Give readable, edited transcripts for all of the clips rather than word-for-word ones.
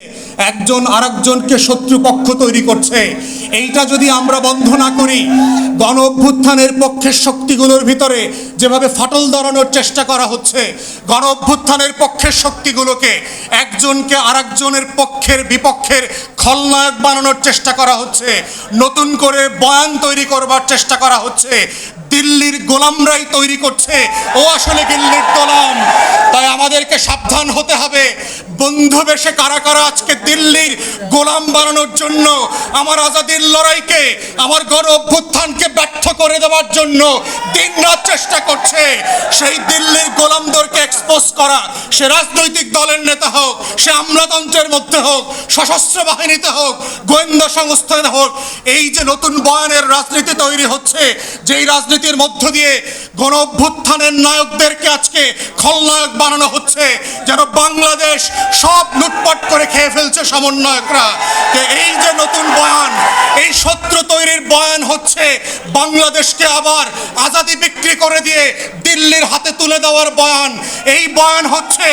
একজন আরেকজনকে শত্রুপক্ষ তৈরি করছে। এইটা যদি আমরা বন্ধ না করি, গণ অভ্যুত্থানের পক্ষের শক্তিগুলোর ভিতরে যেভাবে ফাটল ধরানোর চেষ্টা করা হচ্ছে, গণ অভ্যুত্থানের পক্ষের শক্তিগুলোকে একজনকে আরেকজনের পক্ষের বিপক্ষের খলনায়ক বানানোর চেষ্টা করা হচ্ছে, নতুন করে বয়ান তৈরি করবার চেষ্টা করা হচ্ছে। দিল্লির গোলামরাই তৈরি করছে ও আসলে দিল্লির গোলাম। তাই আমাদেরকে সাবধান হতে হবে। বন্ধু বেশে কারা কারা আজকে দিল্লির গোলাম বানানোর জন্য, আমার আজাদির লড়াইকে, আমার গণ অভ্যুত্থানকে ব্যর্থ করে দেওয়ার জন্য দিনরাত চেষ্টা করছে, সেই দিল্লির গোলামদেরকে এক্সপোজ করা, সে রাজনৈতিক দলের নেতা হোক, সে আমলাতন্ত্রের মধ্যে হোক, সশস্ত্র বাহিনীতে হোক, গোয়েন্দা সংস্থাতে হোক, এই যে নতুন বয়ানের রাজনীতি তৈরি হচ্ছে, যেই রাজনীতির মধ্য দিয়ে গণ অভ্যুত্থানের নায়কদেরকে আজকে খলনায়ক বানানো হচ্ছে, যেন বাংলাদেশ সব লুটপাট করে খেয়ে ফেলছে সমন্বয়করা। এই যে নতুন বয়ান, এই শত্রু তৈরির বয়ান হচ্ছে বাংলাদেশকে আবার আজাদি বিক্রি করে দিয়ে দিল্লির হাতে তুলে দেওয়ার বয়ান। এই বয়ান হচ্ছে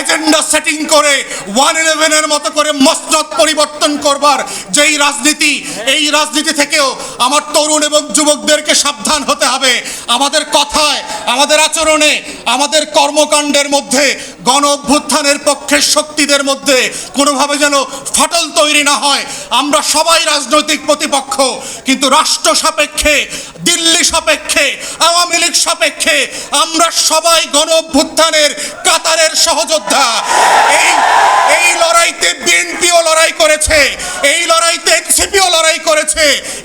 এজেন্ডা সেটিং করে 111-এর মতো করে মসনদ পরিবর্তন করবার যেই রাজনীতি, এই রাজনীতি থেকেও আমার তরুণ এবং যুবকদেরকে সাবধান হতে হবে। আমাদের কথায়, আমাদের আচরণে, আমাদের কর্মকাণ্ডের মধ্যে গণ অভ্যুত্থানের পক্ষের শক্তিদের মধ্যে কোনোভাবে যেন ফাটল তৈরি না হয়। আমরা সবাই রাজনৈতিক প্রতিপক্ষ, কিন্তু রাষ্ট্র সাপেক্ষে, দিল্লি সাপেক্ষে, আওয়ামী লীগ সাপেক্ষে আমরা সবাই গণ অভ্যুত্থানের কাতারের সহযোদ্ধা। এই লড়াইতে বিএনপিও লড়াই করেছে, এই লড়াইতে এনসিপিও লড়াই করেছে,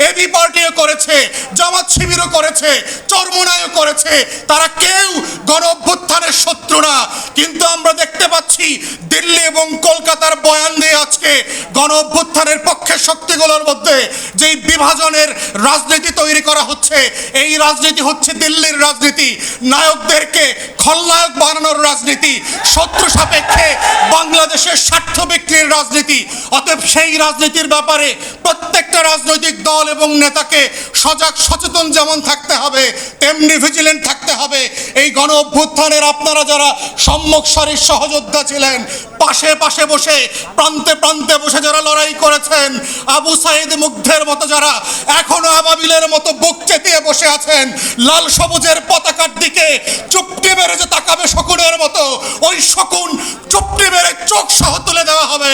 এবি পার্টিও করেছে, জামাত শিবিরও করেছে, চরমোনাইও করেছে। তারা কেউ গণ অভ্যুত্থানের শত্রু না। কিন্তু আমরা দেখতে পাচ্ছি দিল্লি এবং কলকাতার বয়ান দিয়ে আজকে গণ অভ্যুত্থানের পক্ষের শক্তিগুলোর মধ্যে যেই বিভাজনের রাজনীতি তৈরি করা হচ্ছে, এই রাজনীতি হচ্ছে দিল্লির রাজনীতি, নায়কদেরকে খলনায়ক বানানোর রাজনীতি, শত্রু সাপেক্ষে বাংলাদেশের স্বার্থ বিক্রির রাজনীতি। অতএব সেই রাজনীতির ব্যাপারে প্রত্যেকটা রাজনৈতিক দল এবং নেতাকে সজাগ সচেতন যেমন থাকতে হবে, তেমনি ভিজিলেন্ট থাকতে হবে। এই গণ অভ্যুত্থানের আপনারা যারা সম্মুখ সারির সহযোদ্ধা ছিলেন, পাশে পাশে বসে, প্রান্তে প্রান্তে বসে যারা লড়াই করেছেন, আবু সাইদ মুগ্ধের মতো যারা এখনো আবাবিলের মতো বুক চেতিয়ে বসে আছেন, লাল সবুজের পতাকার দিকে চুপটি মেরে যে তাকাবে শকুনের মতো, ওই শকুন চুপটি মেরে চোখ সহ তুলে দেওয়া হবে।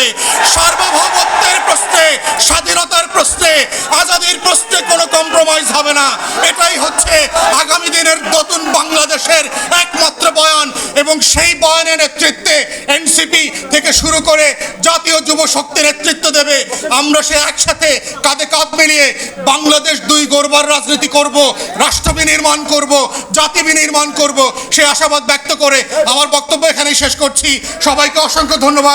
সার্বভৌমত্বের প্রশ্নে, স্বাধীনতার প্রশ্নে, আজাদির প্রশ্নে কোনো কম্প্রোমাইজ হবে না। এটাই হচ্ছে আগামী দিনের নতুন বাংলাদেশের একমাত্র বয়ান। এবং সেই বয়ানের নেতৃত্বে এনসিপি থেকে শুরু করে জাতীয় যুব শক্তি নেতৃত্ব দেবে। আমরা সে একসাথে কাঁধে কাঁধ মিলিয়ে বাংলাদেশ দুই গড়বার রাজনীতি করব, রাষ্ট্র বিনির্মাণ করব, জাতি বিনির্মাণ করব, সে আশাবাদ ব্যক্ত করে আমার বক্তব্য এখানেই শেষ করছি। সবাইকে অসংখ্য ধন্যবাদ।